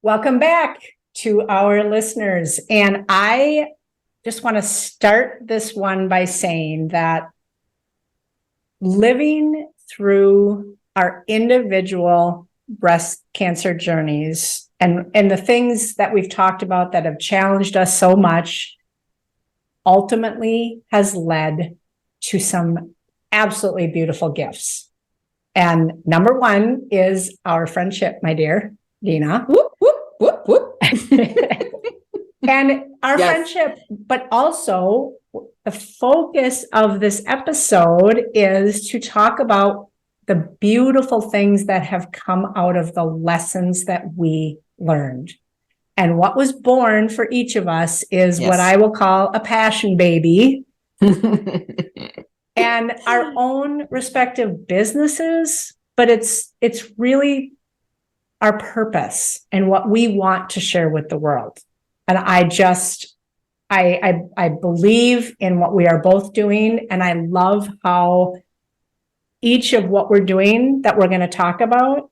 Welcome back to our listeners. And I just want to start this one by saying that living through our individual breast cancer journeys and the things that we've talked about that have challenged us so much ultimately has led to some absolutely beautiful gifts. And number one is our friendship, my dear Dina. Whoop, whoop, whoop, whoop. And our friendship, but also the focus of this episode is to talk about the beautiful things that have come out of the lessons that we learned. And what was born for each of us is what I will call a passion baby. And our own respective businesses, but it's really our purpose and what we want to share with the world. And I believe in what we are both doing. And I love how each of what we're doing that we're going to talk about,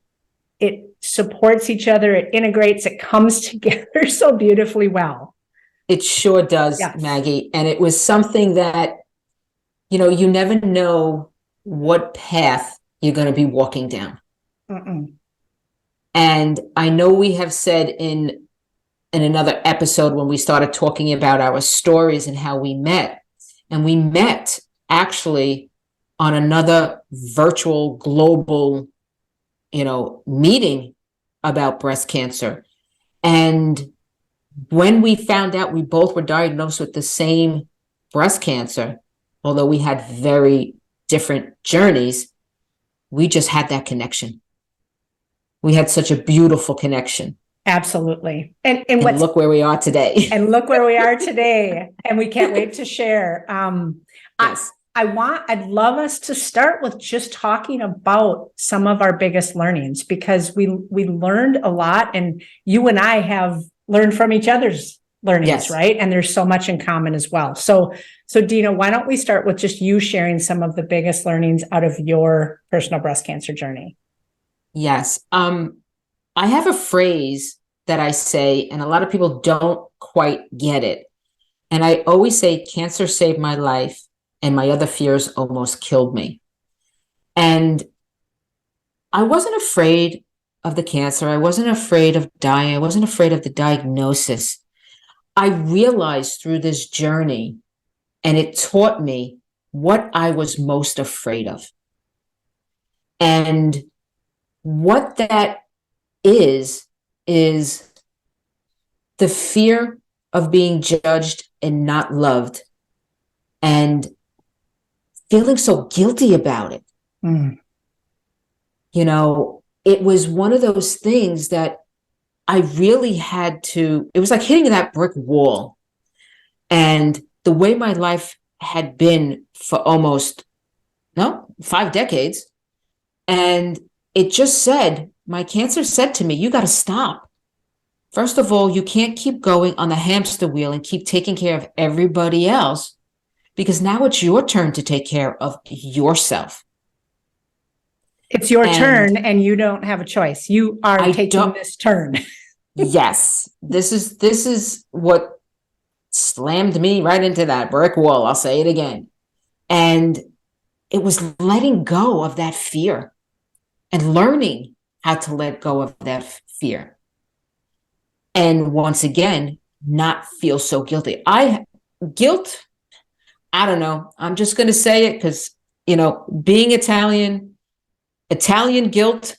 it supports each other, it integrates, it comes together so beautifully well. It sure does, Maggie. And it was something that, you never know what path you're going to be walking down. And I know we have said in another episode when we started talking about our stories and how we met, and we met actually on another virtual global, meeting about breast cancer. And when we found out we both were diagnosed with the same breast cancer, although we had very different journeys, we just had that connection. We had such a beautiful connection. Absolutely. And look where we are today. And look where we are today. And we can't wait to share. Yes. I'd love us to start with just talking about some of our biggest learnings, because we learned a lot, and you and I have learned from each other's learnings, right? And there's so much in common as well. So Dina, why don't we start with just you sharing some of the biggest learnings out of your personal breast cancer journey? Yes. I have a phrase that I say, and a lot of people don't quite get it. And I always say, cancer saved my life, and my other fears almost killed me. And I wasn't afraid of the cancer. I wasn't afraid of dying. I wasn't afraid of the diagnosis. I realized through this journey, and it taught me what I was most afraid of. And what that is the fear of being judged and not loved, and feeling so guilty about it. It was one of those things that I really had to, it was like hitting that brick wall. And the way my life had been for almost 5 decades. And it just said, my cancer said to me, you got to stop. First of all, you can't keep going on the hamster wheel and keep taking care of everybody else, because now it's your turn to take care of yourself. It's your turn, and you don't have a choice. You are taking this turn. Yes. This is what slammed me right into that brick wall. I'll say it again. And it was letting go of that fear and learning how to let go of that fear. And once again, not feel so guilty. Guilt, I don't know. I'm just going to say it because, being Italian guilt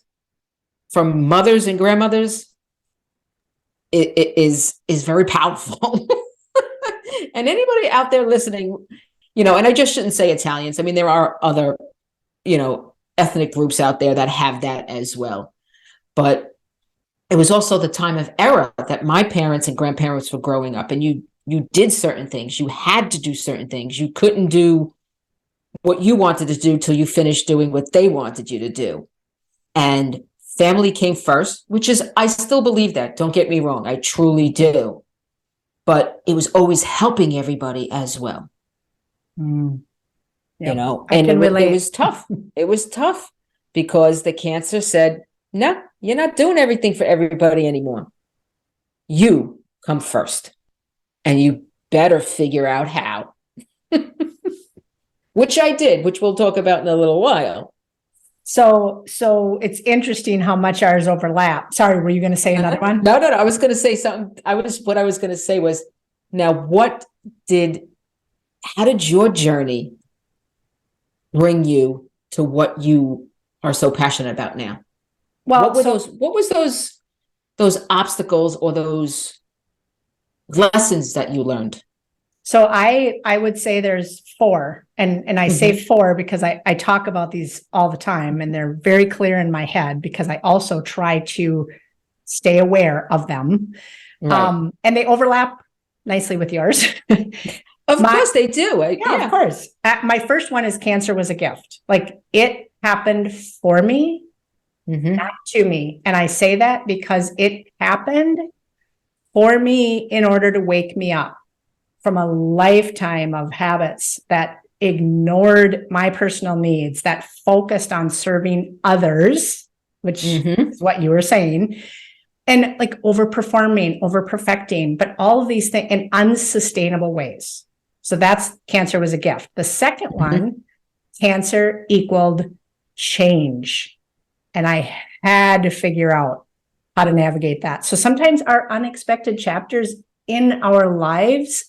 from mothers and grandmothers, it is very powerful. And anybody out there listening, and I just shouldn't say Italians. I mean, there are other, ethnic groups out there that have that as well. But it was also the time of era that my parents and grandparents were growing up, and you did certain things. You had to do certain things. You couldn't do what you wanted to do till you finished doing what they wanted you to do. And family came first, which is, I still believe that. Don't get me wrong. I truly do. But it was always helping everybody as well. Yep. And it was tough. It was because the cancer said, no, you're not doing everything for everybody anymore. you come first, and you better figure out how. Which I did, which we'll talk about in a little while. So it's interesting how much ours overlap. Sorry, were you going to say another one? No. I was going to say something. What I was going to say was, now how did your journey bring you to what you are so passionate about now? Well, what was those obstacles or those lessons that you learned? So I would say there's 4, and I say 4 because I talk about these all the time, and they're very clear in my head because I also try to stay aware of them. Right. And they overlap nicely with yours. Of course they do. Yeah, of course. My first one is cancer was a gift. Like, it happened for me, not to me. And I say that because it happened for me in order to wake me up from a lifetime of habits that ignored my personal needs, that focused on serving others, which is what you were saying, and like overperforming, overperfecting, but all of these things in unsustainable ways. So that's cancer was a gift. The second one, cancer equaled change. And I had to figure out how to navigate that. So sometimes our unexpected chapters in our lives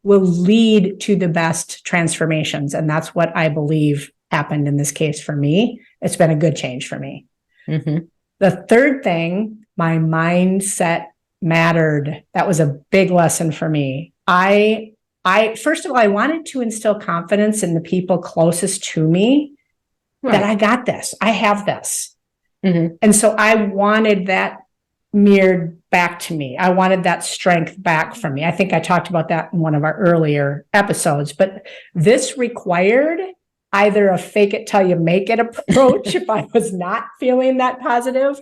will lead to the best transformations. And that's what I believe happened in this case for me. It's been a good change for me. The third thing, my mindset mattered. That was a big lesson for me. I first of all, I wanted to instill confidence in the people closest to me that I got this, I have this. And so I wanted that mirrored back to me. I wanted that strength back from me. I think I talked about that in one of our earlier episodes, but this required either a fake it till you make it approach if I was not feeling that positive,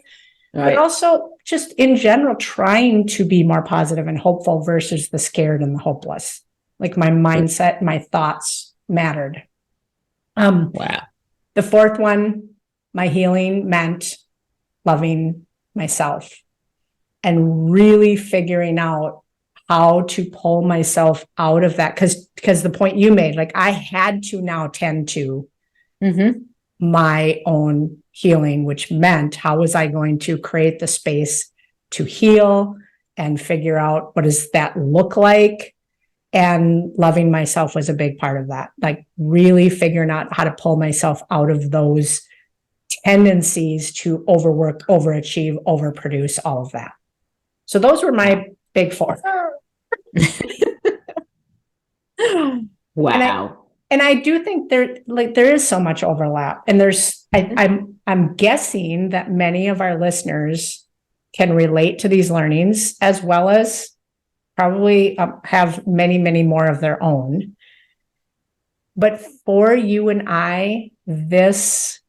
but also just in general, trying to be more positive and hopeful versus the scared and the hopeless. Like, my mindset, my thoughts mattered. Wow. The fourth one, my healing meant loving myself and really figuring out how to pull myself out of that. Because the point you made, like, I had to now tend to my own healing, which meant how was I going to create the space to heal and figure out what does that look like? And loving myself was a big part of that. Like, really figuring out how to pull myself out of those tendencies to overwork, overachieve, overproduce, all of that. So those were my big 4. Wow. And I do think there is so much overlap, and I'm guessing that many of our listeners can relate to these learnings, as well as probably have many, many more of their own. But for you and I, these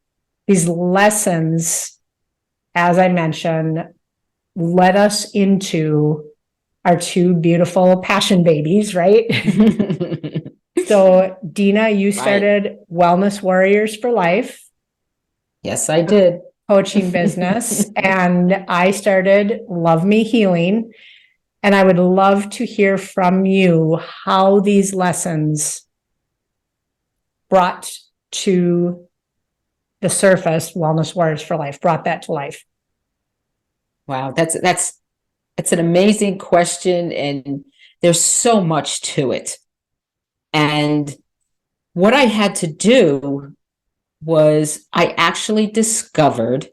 lessons, as I mentioned, led us into our 2 beautiful passion babies, right? So, Dina, you started Wellness Warriors for Life. Yes, I did. Coaching business. And I started LoveME Healing. And I would love to hear from you how these lessons brought to the surface Wellness Warriors for Life, brought that to life. Wow, that's an amazing question, and there's so much to it. And what I had to do was I actually discovered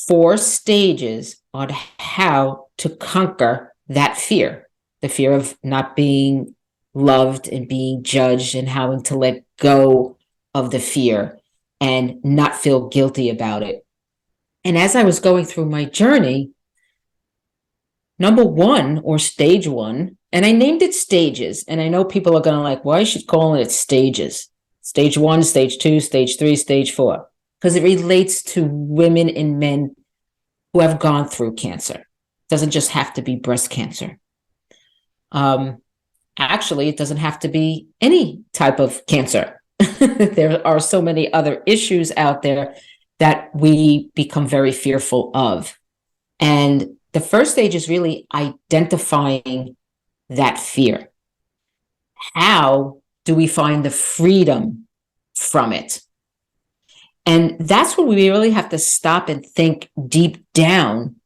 4 stages on how to conquer that fear, the fear of not being loved and being judged, and having to let go of the fear and not feel guilty about it. And as I was going through my journey, number 1, or stage 1, and I named it stages, and I know people are going to like, why should call it stages? Stage 1, stage 2, stage 3, stage 4, because it relates to women and men who have gone through cancer. It doesn't just have to be breast cancer. Actually, it doesn't have to be any type of cancer. There are so many other issues out there that we become very fearful of. And the first stage is really identifying that fear. How do we find the freedom from it? And that's where we really have to stop and think deep down,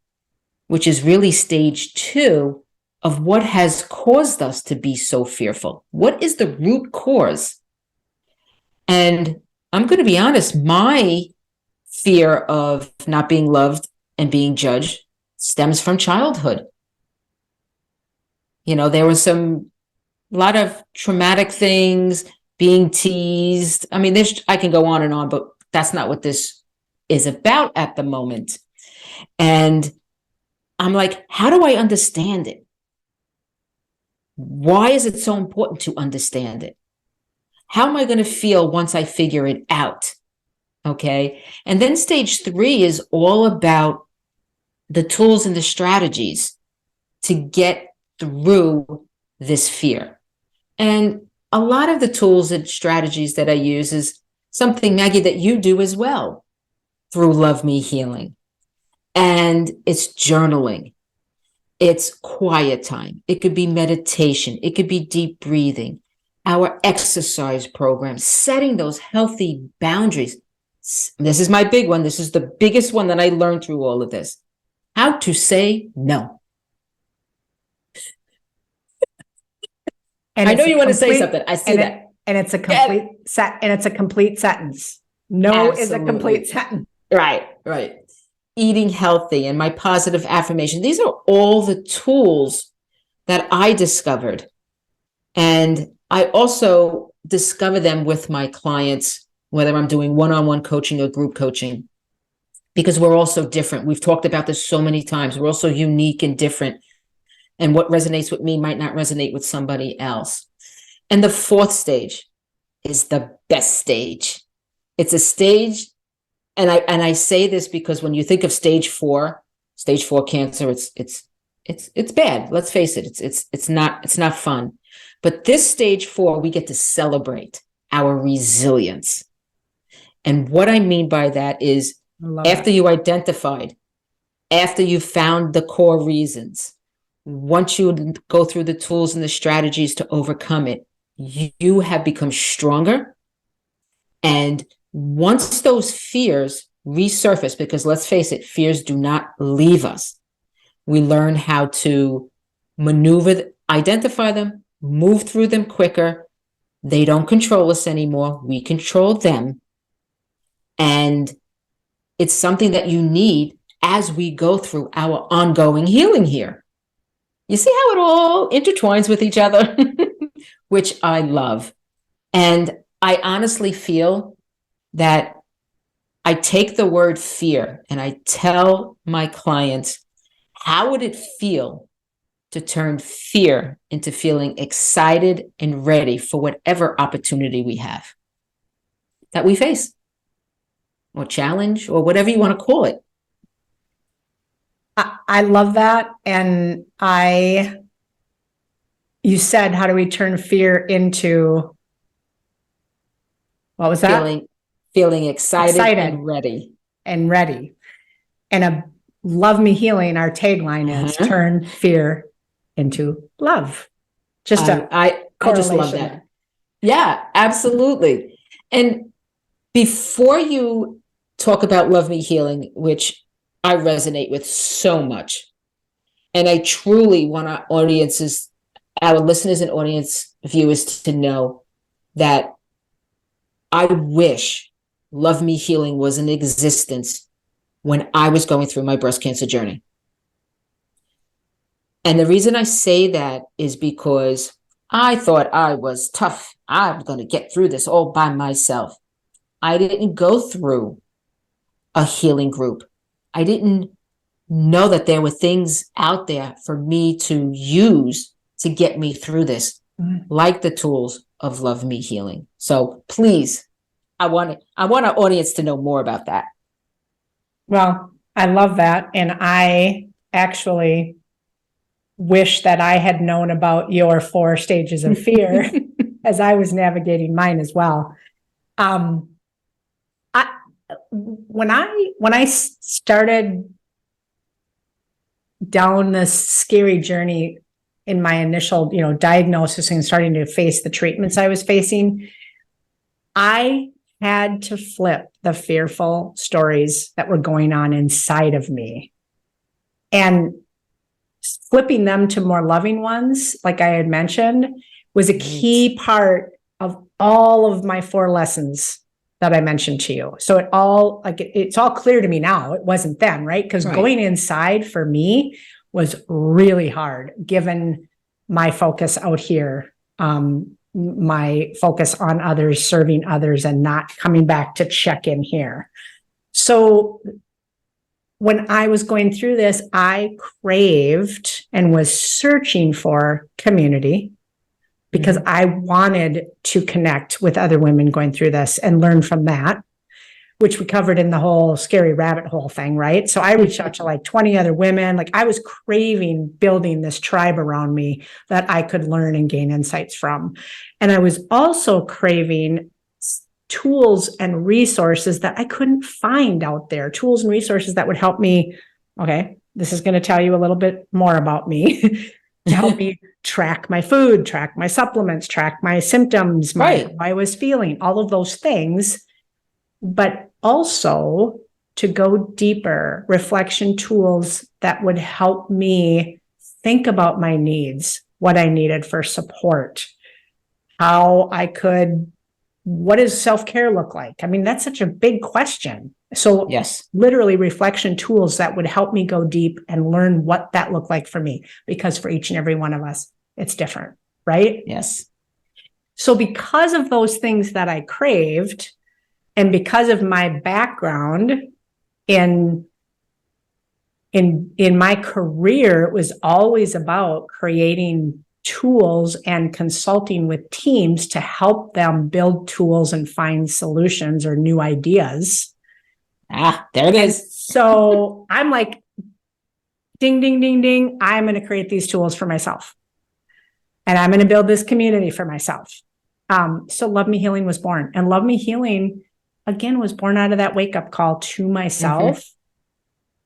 which is really stage 2 of what has caused us to be so fearful. What is the root cause? And I'm going to be honest, my fear of not being loved and being judged stems from childhood. You know, there was a lot of traumatic things, being teased. I mean, I can go on and on, but that's not what this is about at the moment. And I'm like, how do I understand it? Why is it so important to understand it? How am I going to feel once I figure it out? Okay. And then stage 3 is all about the tools and the strategies to get through this fear. And a lot of the tools and strategies that I use is something, Maggie, that you do as well through LoveME Healing. And it's journaling. It's quiet time. It could be meditation. It could be deep breathing. Our exercise program, setting those healthy boundaries. This is my big one. This is the biggest one that I learned through all of this. How to say no. And I know you want to say something. I see that. And it's a complete sentence. No is a complete sentence. Right. Eating healthy and my positive affirmation. These are all the tools that I discovered. And I also discover them with my clients, whether I'm doing one-on-one coaching or group coaching, because we're all so different. We've talked about this so many times. We're all so unique and different. And what resonates with me might not resonate with somebody else. And the 4th stage is the best stage. It's a stage, and I say this because when you think of stage 4 cancer, it's bad. Let's face it. It's not fun. But this stage 4, we get to celebrate our resilience. And what I mean by that is after you identified, after you found the core reasons, once you go through the tools and the strategies to overcome it, you have become stronger. And once those fears resurface, because let's face it, fears do not leave us. We learn how to maneuver, identify them, move through them quicker. They don't control us anymore. We control them. And it's something that you need as we go through our ongoing healing here. You see how it all intertwines with each other, which I love. And I honestly feel that I take the word fear and I tell my clients, how would it feel to turn fear into feeling excited and ready for whatever opportunity we have that we face, or challenge, or whatever you want to call it. I love that. And you said, how do we turn fear into, what was that? Feeling excited and ready. And ready. And a LoveME Healing, our tagline is turn fear into love. I just love that. Yeah, absolutely. And before you talk about LoveME Healing, which I resonate with so much, and I truly want our listeners and audience viewers to know that I wish LoveME Healing was in existence when I was going through my breast cancer journey. And the reason I say that is because I thought I was tough. I'm going to get through this all by myself. I didn't go through a healing group. I didn't know that there were things out there for me to use to get me through this, like the tools of LoveME Healing. So please, I want our audience to know more about that. Well, I love that. And I actually wish that I had known about your 4 stages of fear as I was navigating mine as well. When I started down this scary journey in my initial, diagnosis and starting to face the treatments I was facing, I had to flip the fearful stories that were going on inside of me and flipping them to more loving ones, like I had mentioned, was a key part of all of my 4 lessons that I mentioned to you. So it's all clear to me now. It wasn't then, right? Because going inside for me was really hard, given my focus out here, my focus on others, serving others, and not coming back to check in here. So when I was going through this, I craved and was searching for community, because I wanted to connect with other women going through this and learn from that, which we covered in the whole scary rabbit hole thing, right? So I reached out to like 20 other women. Like, I was craving building this tribe around me that I could learn and gain insights from. And I was also craving tools and resources that I couldn't find out there, tools and resources that would help me. Okay, this is going to tell you a little bit more about me. To help me track my food, track my supplements, track my symptoms, how I was feeling, all of those things, but also to go deeper, reflection tools that would help me think about my needs, what I needed for support, what does self-care look like? I mean, that's such a big question. So literally reflection tools that would help me go deep and learn what that looked like for me, because for each and every one of us, it's different, right? Yes. So because of those things that I craved, and because of my background in my career, it was always about creating tools and consulting with teams to help them build tools and find solutions or new ideas. There it is. So I'm like, ding, ding, ding, ding. I'm going to create these tools for myself. And I'm going to build this community for myself. So LoveME Healing was born. And LoveME Healing, again, was born out of that wake-up call to myself.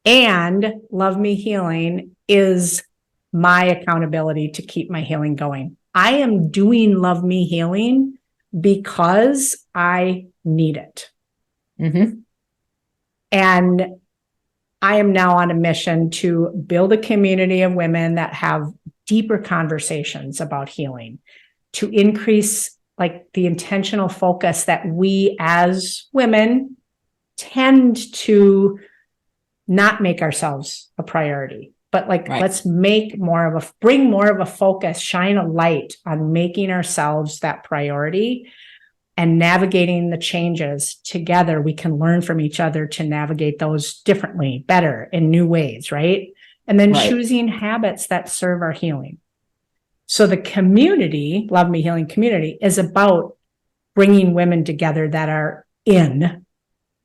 And LoveME Healing is my accountability to keep my healing going. I am doing LoveME Healing because I need it. And I am now on a mission to build a community of women that have deeper conversations about healing, to increase like the intentional focus that we as women tend to not make ourselves a priority. But let's bring more of a focus, shine a light on making ourselves that priority and navigating the changes together. We can learn from each other to navigate those differently, better, in new ways, right? And then choosing habits that serve our healing. So the community, LoveME Healing community, is about bringing women together that are in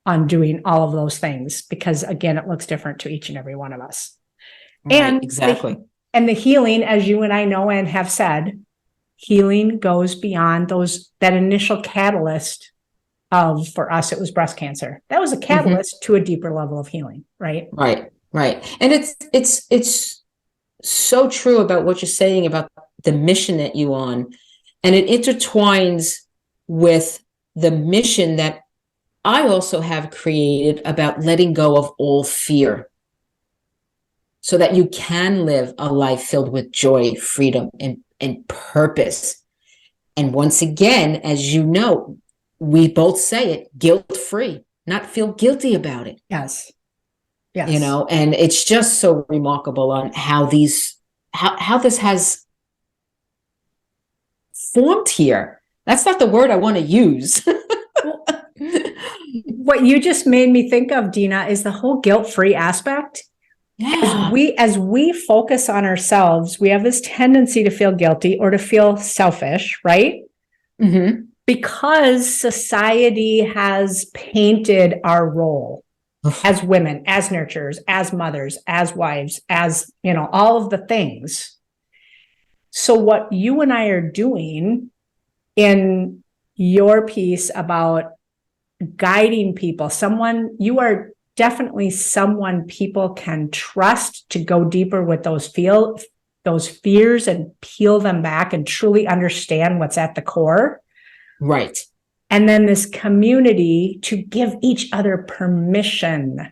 on doing all of those things, because again, it looks different to each and every one of us. And exactly. And the healing, as you and I know and have said, healing goes beyond that initial catalyst of, for us, it was breast cancer. That was a catalyst to a deeper level of healing, right? Right. And it's so true about what you're saying about the mission that you're on. And it intertwines with the mission that I also have created about letting go of all fear, so that you can live a life filled with joy, freedom, and purpose. And once again, as you know, we both say it, guilt-free, not feel guilty about it. Yes. And it's just so remarkable on how this has formed here. That's not the word I want to use. What you just made me think of, Dina, is the whole guilt-free aspect. Yeah. As we focus on ourselves, we have this tendency to feel guilty or to feel selfish, right? Because society has painted our role as women, as nurturers, as mothers, as wives, as, all of the things. So what you and I are doing in your piece about guiding people, you are definitely someone people can trust to go deeper with those fears and peel them back and truly understand what's at the core. Right. And then this community to give each other permission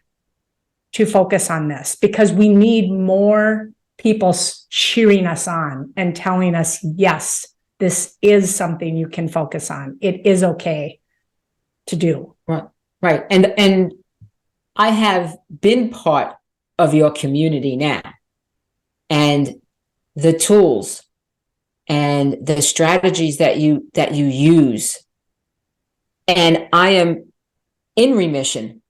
to focus on this, because we need more people cheering us on and telling us, yes, this is something you can focus on. It is okay to do. Right. Right. And I have been part of your community now, and the tools and the strategies that you use, and I am in remission,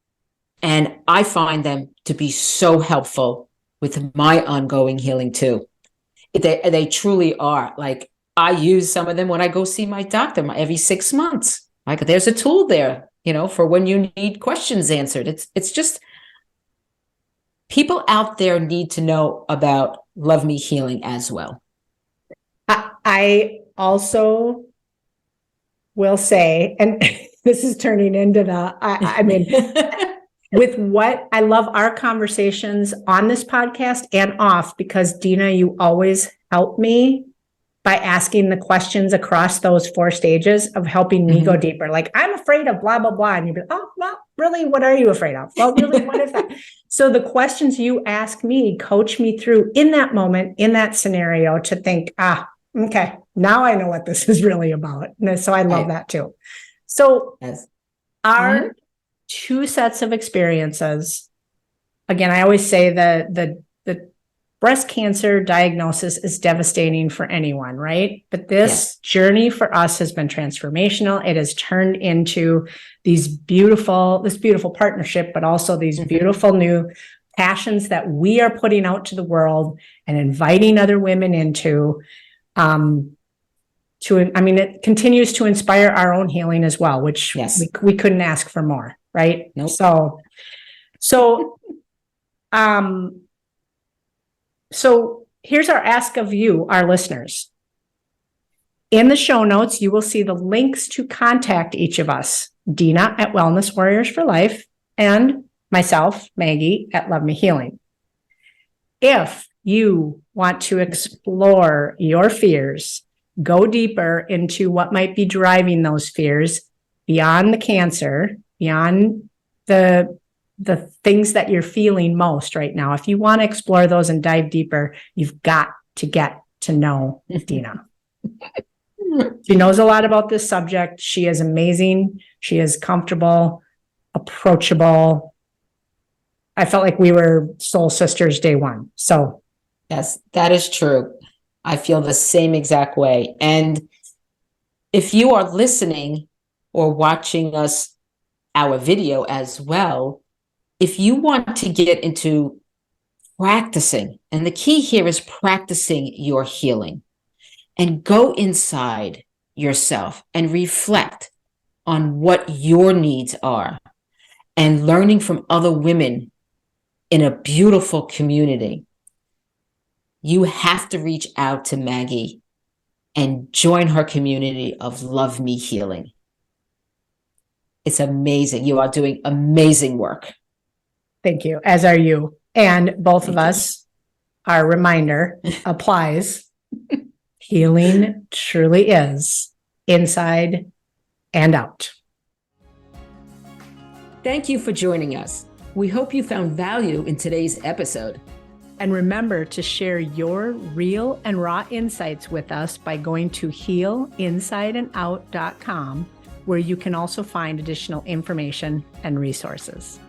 and I find them to be so helpful with my ongoing healing too. They truly are. Like, I use some of them when I go see my doctor every 6 months. Like, there's a tool there, for when you need questions answered. It's just, people out there need to know about LoveME Healing as well. I also will say, and this is turning into I mean, with what I love our conversations on this podcast and off, because Dina, you always help me by asking the questions across those 4 stages of helping me go deeper. Like, I'm afraid of blah, blah, blah. And you'd be like, oh, well, really? What are you afraid of? Well, really, what is that? So the questions you ask me, coach me through in that moment, in that scenario, to think, okay, now I know what this is really about. And so I love that too. So our 2 sets of experiences, again, I always say the breast cancer diagnosis is devastating for anyone, right? But this journey for us has been transformational. It has turned into this beautiful partnership, but also these beautiful new passions that we are putting out to the world and inviting other women into. It continues to inspire our own healing as well, which we couldn't ask for more, right? Nope. So here's our ask of you, our listeners. In the show notes, you will see the links to contact each of us, Dina at Wellness Warriors for Life, and myself, Maggie, at LoveME Healing. If you want to explore your fears, go deeper into what might be driving those fears beyond the cancer, beyond the things that you're feeling most right now. If you want to explore those and dive deeper, you've got to get to know Dina. She knows a lot about this subject. She is amazing. She is comfortable, approachable. I felt like we were soul sisters day one. So yes, that is true. I feel the same exact way. And if you are listening or watching our video as well, if you want to get into practicing, and the key here is practicing your healing, and go inside yourself and reflect on what your needs are, and learning from other women in a beautiful community, you have to reach out to Maggie and join her community of LoveME Healing. It's amazing. You are doing amazing work. thank you, as are you. And both of us, our reminder applies. Healing truly is inside and out. Thank you for joining us. We hope you found value in today's episode. And remember to share your real and raw insights with us by going to healinsideandout.com, where you can also find additional information and resources.